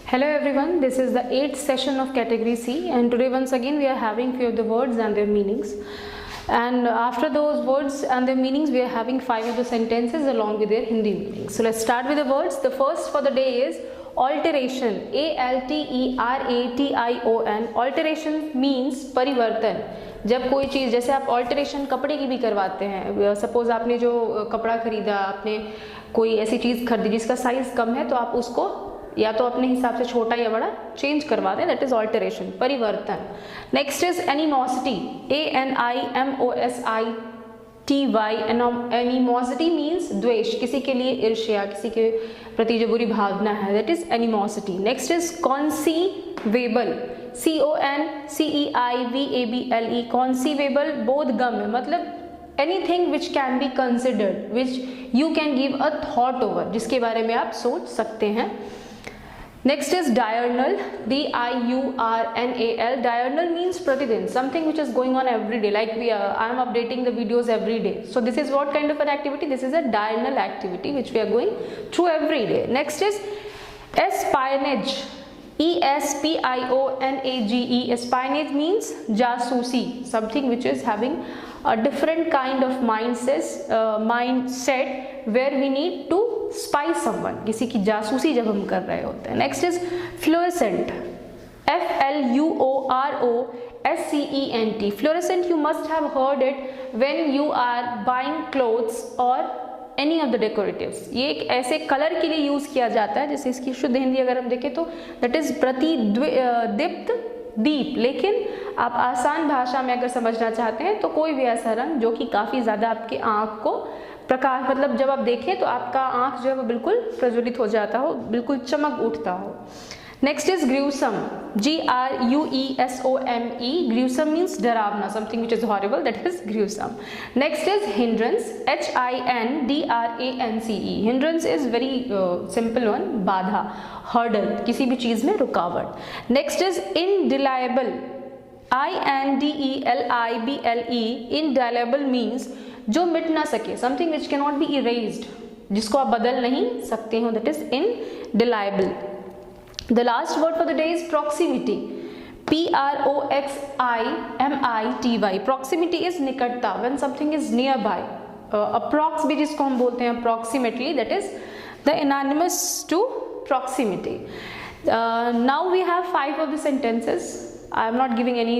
Hello everyone, this is the 8th session of category C, and today once again we are having few of the words and their meanings, and after those words and their meanings we are having 5 of the sentences along with their Hindi meanings. So let's start with the words. The first for the day is alteration. ALTERATION. Alteration means परिवर्तन. जब कोई चीज़, जैसे आप alteration कपड़े की भी करवाते हैं, सपोज आपने जो कपड़ा खरीदा, आपने कोई ऐसी चीज़ खरीदी जिसका साइज कम है, तो आप उसको या तो अपने हिसाब से छोटा या बड़ा चेंज करवा दें, दैट इज ऑल्टरेशन, परिवर्तन. Next is animosity. ANIMOSITY. Animosity means द्वेष, किसी के लिए ईर्ष्या, किसी के प्रति जो बुरी भावना है, that is animosity. Next is conceivable. CONCEIVABLE. Conceivable बोधगम्य, मतलब anything which can be considered, which you can give a thought over, जिसके बारे में आप सोच सकते हैं. Next is diurnal. DIURNAL. Diurnal means प्रतिदिन, something which is going on every day, like I am updating the videos every day. So this is what kind of an activity? This is a diurnal activity which we are going through every day. Next is espionage. ESPIONAGE. Espionage means जासूसी, something which is having a different kind of mindset where we need to spy someone, किसी की जासूसी जब हम कर रहे होते हैं. Next is fluorescent. FLUOROSCENT. Fluorescent, you must have heard it when you are buying clothes or any of the decoratives. ये एक ऐसे कलर के लिए यूज़ किया जाता है, जैसे इसकी शुद्ध हिंदी अगर हम देखें तो दैट इज़ प्रतिदीप्त दीप. लेकिन आप आसान भाषा में अगर समझना चाहते हैं तो कोई भी ऐसा रंग जो कि काफ़ी ज़्यादा आपके आँख को प्रकाश, मतलब जब आप देखें तो आपका आँख जो है वो बिल्कुल प्रज्वलित हो जाता हो, बिल्कुल चमक उठता हो. Next is gruesome. GRUESOME. Gruesome means डरावना, something which is horrible, that is gruesome. Next is hindrance. HINDRANCE. Hindrance is very simple one, बाधा, हर्डल, किसी भी चीज में रुकावट. Next is indelible. INDELIBLE. Indelible means जो मिट ना सके, something which can not be erased, जिसको आप बदल नहीं सकते हो, that is indelible. The last word for the day is proximity. PROXIMITY. Proximity is निकटता, when something is nearby. Approx भी जिसको हम बोलते हैं approximately, that is the synonymous to proximity. Now we have 5 of the sentences. I am not giving any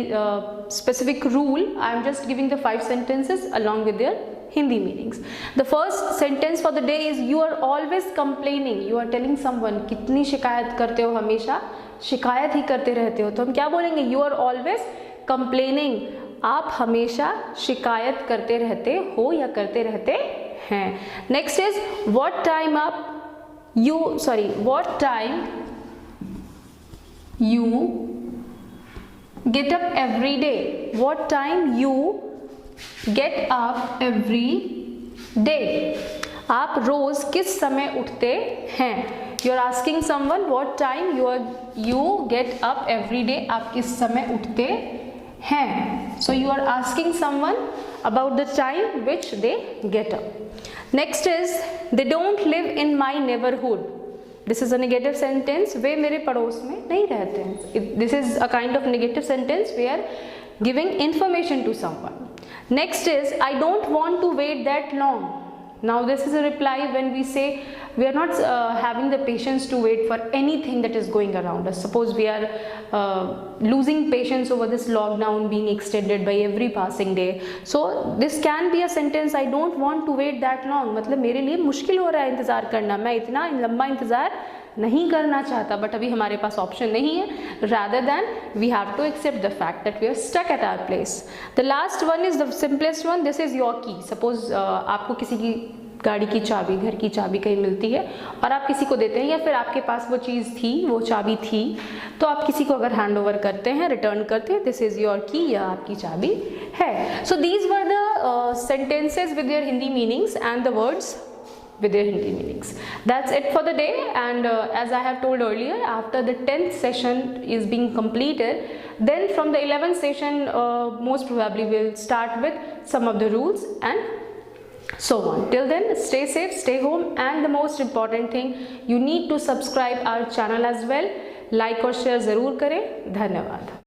specific rule. I am just giving the 5 sentences along with their Hindi meanings. The first sentence for the day is you are always complaining. You are telling someone, कितनी शिकायत करते हो, हमेशा शिकायत ही करते रहते हो, तो हम क्या बोलेंगे? You are always complaining. आप हमेशा शिकायत करते रहते हो या करते रहते हैं. Next is what time you get up every day. What time you get up every day. आप रोज किस समय उठते हैं? You are asking someone what time you get up every day. आप किस समय उठते हैं? So you are asking someone about the time which they get up. Next is they don't live in my neighborhood. This is a negative sentence. वे मेरे पड़ोस में नहीं रहते हैं. This is a kind of negative sentence. We are giving information to someone. Next is I don't want to wait that long. Now this is a reply when we say we are not having the patience to wait for anything that is going around us. Suppose we are losing patience over this lockdown being extended by every passing day. So this can be a sentence, I don't want to wait that long. मतलब मेरे लिए मुश्किल हो रहा है इंतज़ार करना, मैं इतना लंबा इंतज़ार नहीं करना चाहता, बट अभी हमारे पास ऑप्शन नहीं है. rather than we have to accept the fact that we are stuck at our place. The last one is the simplest one. This is your key. Suppose आपको किसी की गाड़ी की चाबी, घर की चाबी कहीं मिलती है और आप किसी को देते हैं, या फिर आपके पास वो चीज़ थी, वो चाबी थी, तो आप किसी को अगर हैंड ओवर करते हैं, रिटर्न करते हैं, दिस इज़ योर की, या आपकी चाबी है. So these were the sentences with their Hindi meanings and the words with their Hindi meanings. That's it for the day, and as I have told earlier, after the 10th session is being completed, then from the 11th session most probably we'll start with some of the rules and so on. Till then, stay safe, stay home, and the most important thing, you need to subscribe our channel as well. Like और share ज़रूर करें। धन्यवाद।